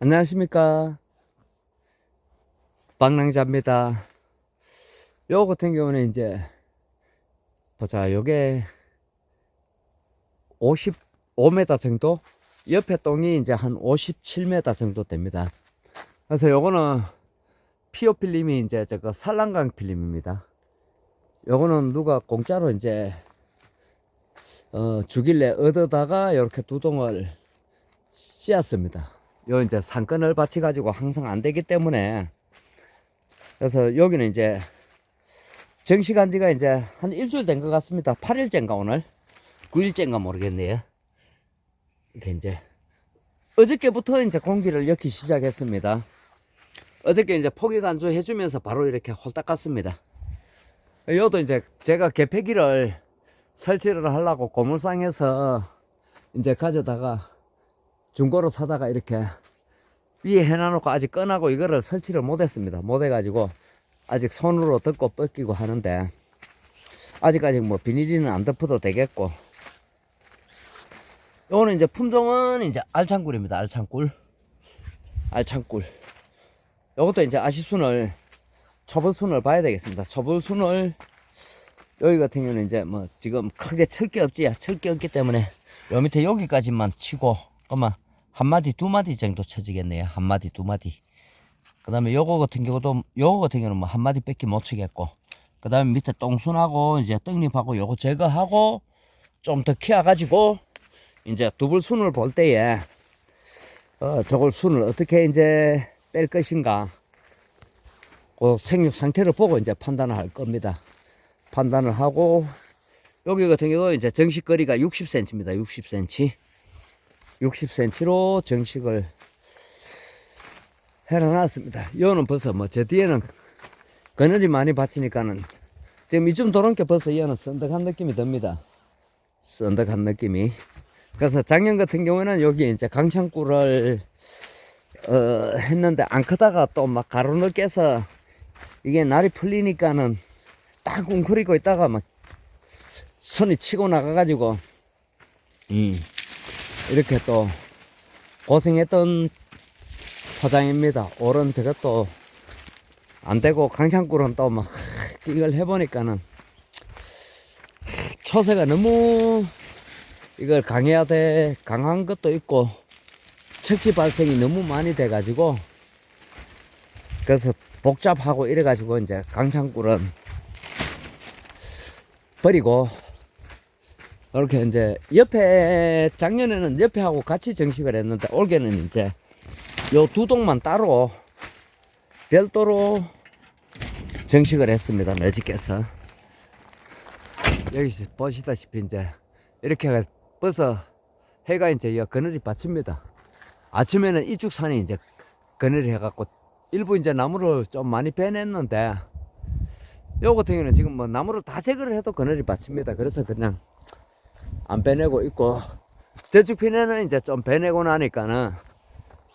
안녕하십니까, 방랑자입니다. 요 같은 경우는 이제 보자, 요게 55m 정도, 옆에 똥이 이제 한 57m 정도 됩니다. 그래서 요거는 피오 필름이 이제 저거 산란강 필름입니다. 요거는 누가 공짜로 이제 주길래 얻어다가 이렇게 두 동을 씌었습니다. 요 이제 상권을 받쳐 가지고 항상 안 되기 때문에, 그래서 여기는 이제 정식한 지가 이제 한 일주일 된 것 같습니다. 8일째인가 오늘? 9일째인가 모르겠네요. 이렇게 이제 어저께부터 이제 공기를 넣기 시작했습니다. 어저께 이제 포기 간주 해주면서 바로 이렇게 홀딱 갔습니다. 요도 이제 제가 개폐기를 설치를 하려고 고물상에서 이제 가져다가 중고로 사다가 이렇게 위에 해놔놓고 아직 꺼나고 이거를 설치를 못했습니다. 못해가지고 아직 손으로 덮고 뻗기고 하는데, 아직까지 뭐 비닐이는 안 덮어도 되겠고. 요거는 이제 품종은 이제 알창꿀입니다. 알창꿀. 요것도 이제 아시순을, 초벌순을 봐야 되겠습니다. 초벌순을, 여기 같은 경우는 이제 뭐 지금 크게 칠 게 없지. 칠 게 없기 때문에 요 밑에 여기까지만 치고, 그러면 한 마디 두 마디 정도 쳐지겠네요. 한 마디 두 마디. 그 다음에 요거 같은 경우는 뭐 한 마디 뺏기 못 치겠고, 그 다음에 밑에 똥순하고 이제 떡잎하고 요거 제거하고 좀 더 키워가지고 이제 두불순을 볼 때에 저걸 순을 어떻게 이제 뺄 것인가, 그 생육 상태를 보고 이제 판단을 할 겁니다. 판단을 하고, 여기 같은 경우 이제 정식 거리가 60cm입니다. 60cm로 정식을 해놔놨습니다. 이거는 벌써 뭐 저 뒤에는 그늘이 많이 받치니까는 지금 이쯤 도는게 벌써 이거는 썬덕한 느낌이 듭니다. 썬덕한 느낌이. 그래서 작년 같은 경우에는 여기 이제 강창꿀을 했는데 안 크다가 또 막 가루를 깨서 이게 날이 풀리니까는 딱 웅크리고 있다가 막 손이 치고 나가가지고 이렇게 또 고생했던 포장입니다. 올은 저것도 안 되고 강창꿀은 또 막 이걸 해보니까는 초세가 너무 이걸 강한 것도 있고 척지 발생이 너무 많이 돼가지고, 그래서 복잡하고 이래가지고 이제 강창꿀은 버리고, 이렇게 이제 옆에, 작년에는 옆에 하고 같이 정식을 했는데 올해는 이제 요 두 동만 따로 별도로 정식을 했습니다. 매직해서. 여기 보시다시피 이제 이렇게 벌써 해가 이제 그늘이 받칩니다. 아침에는 이쪽산이 이제 그늘이 해갖고 일부 이제 나무를 좀 많이 빼냈는데, 요 같은 경우는 지금 뭐 나무를 다 제거를 해도 그늘이 받칩니다. 그래서 그냥 안 빼내고 있고, 저쪽 편에는 이제 좀 빼내고 나니까는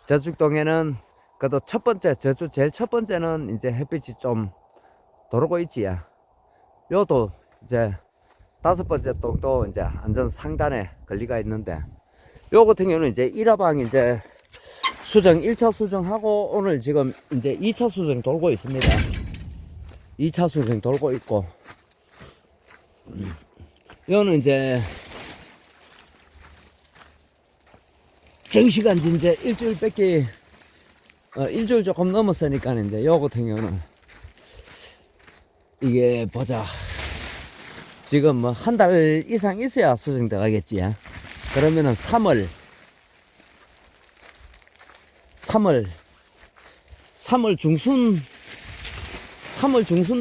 저쪽 동에는 그래도 첫 번째, 저쪽 제일 첫 번째는 이제 햇빛이 좀 들어오고 있지. 요도 이제 다섯 번째 동도 이제 안전 상단에 걸리가 있는데, 요 같은 경우는 이제 1화방 이제 수정 1차 수정하고 오늘 지금 이제 2차 수정 돌고 있습니다. 2차 수정 돌고 있고, 요는 이제 정시간 이제 일주일 뺏기 일주일 조금 넘었으니까 이제 요 같은 경우는 이게 보자, 지금 뭐 한 달 이상 있어야 수정돼 가겠지. 그러면은 3월 중순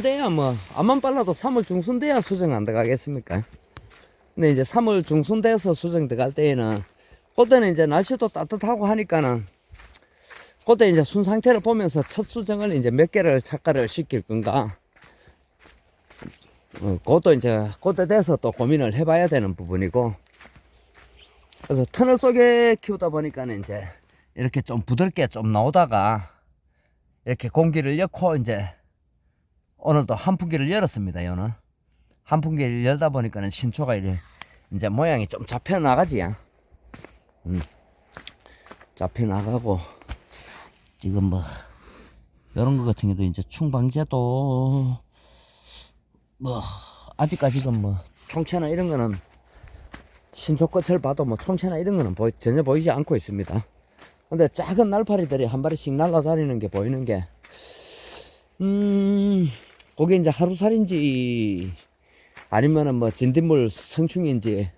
돼야 뭐 암만 빨라도 3월 중순 돼야 수정 안 들어가겠습니까? 근데 이제 3월 중순 돼서 수정 들어갈 때에는, 그때는 이제 날씨도 따뜻하고 하니까는 그때 이제 순 상태를 보면서 첫 수정을 이제 몇 개를 착가를 시킬 건가, 그것도 이제 그때 돼서 또 고민을 해봐야 되는 부분이고, 그래서 터널 속에 키우다 보니까는 이제 이렇게 좀 부드럽게 좀 나오다가 이렇게 공기를 넣고 이제 오늘도 한풍기를 열었습니다. 오늘 한풍기를 열다 보니까는 신초가 이제 모양이 좀 잡혀 나가지. 잡혀 나가고, 지금 뭐 이런 거 같은 경우도 이제 충방제도 뭐 아직까지는 뭐 총체나 이런 거는 신속끝을 봐도 뭐 총체나 이런 거는 전혀 보이지 않고 있습니다. 근데 작은 날파리들이 한 마리씩 날아다니는 게 보이는 게 그게 이제 하루살인지 아니면은 뭐 진딧물 성충인지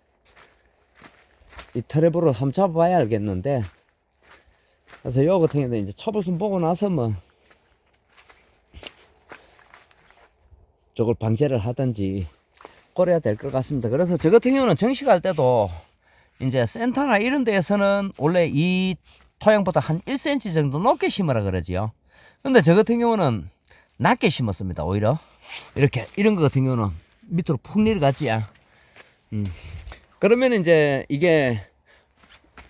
이 트랩으로 한번 잡아봐야 알겠는데, 그래서 요 같은 경우는 이제 초벌순 보고 나서 뭐 저걸 방제를 하든지 그래야 될 것 같습니다. 그래서 저 같은 경우는 정식할 때도 이제 센터나 이런 데에서는 원래 이 토양보다 한 1cm 정도 높게 심으라 그러지요. 근데 저 같은 경우는 낮게 심었습니다. 오히려 이렇게 이런 거 같은 경우는 밑으로 푹 내려갔지요. 그러면 이제 이게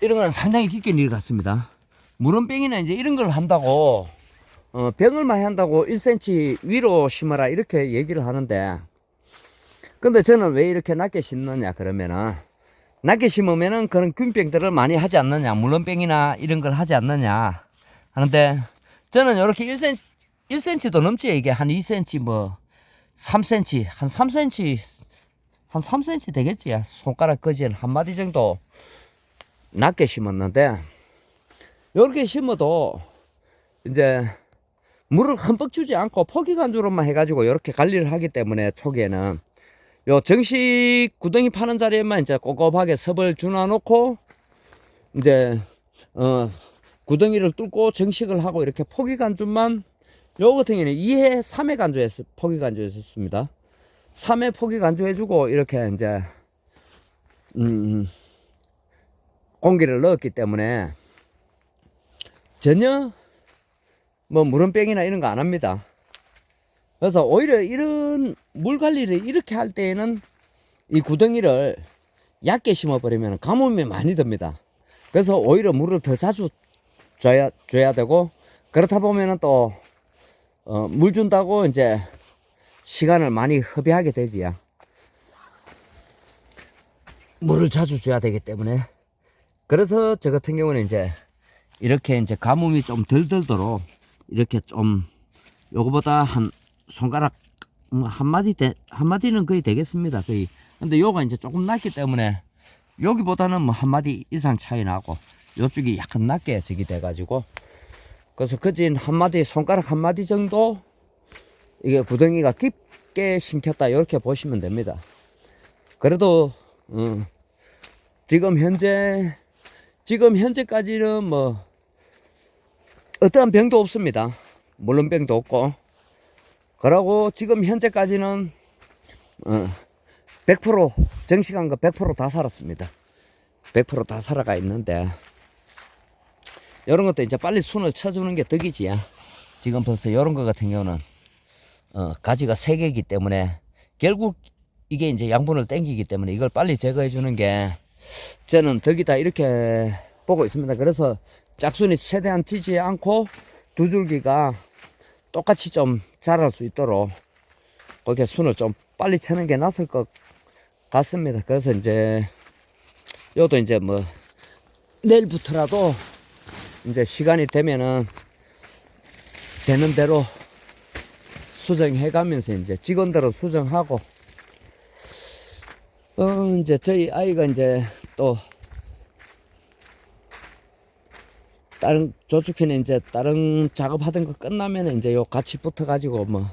이런 거는 상당히 깊게 내려갔습니다. 물원병이나 이제 이런 걸 한다고 병을 많이 한다고 1cm 위로 심어라 이렇게 얘기를 하는데, 근데 저는 왜 이렇게 낮게 심느냐 그러면은, 낮게 심으면은 그런 균병들을 많이 하지 않느냐, 물원병이나 이런 걸 하지 않느냐 하는데, 저는 이렇게 1cm도 넘지, 이게 한 2cm 뭐 3cm 한 3cm 한 3cm 되겠지. 손가락 거진 한 마디 정도 낮게 심었는데, 이렇게 심어도 이제 물을 흠뻑 주지 않고 포기간주로만 해가지고 이렇게 관리를 하기 때문에 초기에는 요 정식 구덩이 파는 자리에만 이제 꼼꼼하게 섭을 주놔놓고 이제 구덩이를 뚫고 정식을 하고 이렇게 포기간주만, 요 같은 경우는 2회 3회 간주했어, 포기간주했습니다. 3회 포기간주해주고 이렇게 이제 공기를 넣었기 때문에 전혀 뭐 물원병이나 이런 거 안 합니다. 그래서 오히려 이런 물 관리를 이렇게 할 때에는 이 구덩이를 얕게 심어버리면 가뭄이 많이 듭니다. 그래서 오히려 물을 더 자주 줘야 되고, 그렇다 보면은 또 물 준다고 이제 시간을 많이 허비하게 되지요. 물을 자주 줘야 되기 때문에. 그래서 저 같은 경우는 이제 이렇게 이제 가뭄이 좀 덜 들도록 이렇게 좀, 요거보다 한 손가락 한 마디는 거의 되겠습니다. 거의. 근데 요가 이제 조금 낮기 때문에 여기보다는 뭐 한 마디 이상 차이 나고, 요쪽이 약간 낮게 저기 돼가지고, 그래서 거진 한 마디, 손가락 한 마디 정도 이게 구덩이가 깊게 심겼다 이렇게 보시면 됩니다. 그래도 지금 현재까지는 뭐 어떠한 병도 없습니다. 물론병도 없고, 그러고 지금 현재까지는 100% 정식한 거 100% 다 살았습니다. 100% 다 살아가 있는데, 이런 것도 이제 빨리 순을 쳐주는 게 덕이지. 지금 벌써 이런 거 같은 경우는 가지가 3개이기 때문에 결국 이게 이제 양분을 땡기기 때문에 이걸 빨리 제거해 주는 게 저는 덕이다 이렇게 보고 있습니다. 그래서 짝순이 최대한 찌지 않고 두 줄기가 똑같이 좀 자랄 수 있도록 그렇게 순을 좀 빨리 쳐는 게 낫을 것 같습니다. 그래서 이제 요도 이제 뭐 내일부터라도 이제 시간이 되면은 되는 대로 수정해 가면서 이제 직원대로 수정하고, 이제 저희 아이가 이제 또 다른 조축피는 이제 다른 작업하던 거 끝나면 이제 요 같이 붙어 가지고 뭐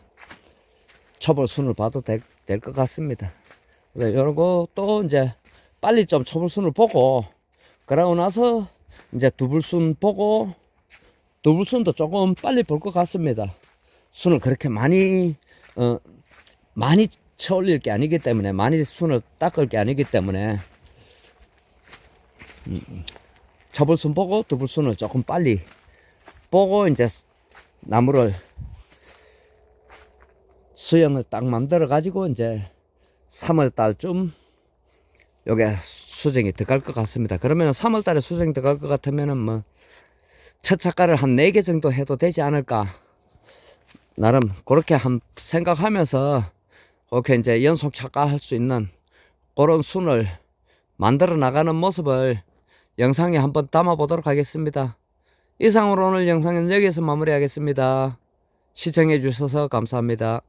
초벌순을 봐도 될 것 같습니다. 그래서 요런 거 또 이제 빨리 좀 초벌순을 보고, 그러고 나서 이제 두불순 보고, 두불순도 조금 빨리 볼 것 같습니다. 순을 그렇게 많이 쳐 올릴 게 아니기 때문에, 많이 순을 닦을 게 아니기 때문에 초벌순 보고 두불순을 조금 빨리 보고 이제 나무를 수영을 딱 만들어 가지고 이제 3월 달쯤 요게 수정이 들어갈 것 같습니다. 그러면 3월 달에 수정이 들어갈 것 같으면은 뭐 첫 착과를 한 4개 정도 해도 되지 않을까, 나름 그렇게 한 생각하면서 그렇게 이제 연속 착과할 수 있는 그런 순을 만들어 나가는 모습을 영상에 한번 담아 보도록 하겠습니다. 이상으로 오늘 영상은 여기서 마무리하겠습니다. 시청해 주셔서 감사합니다.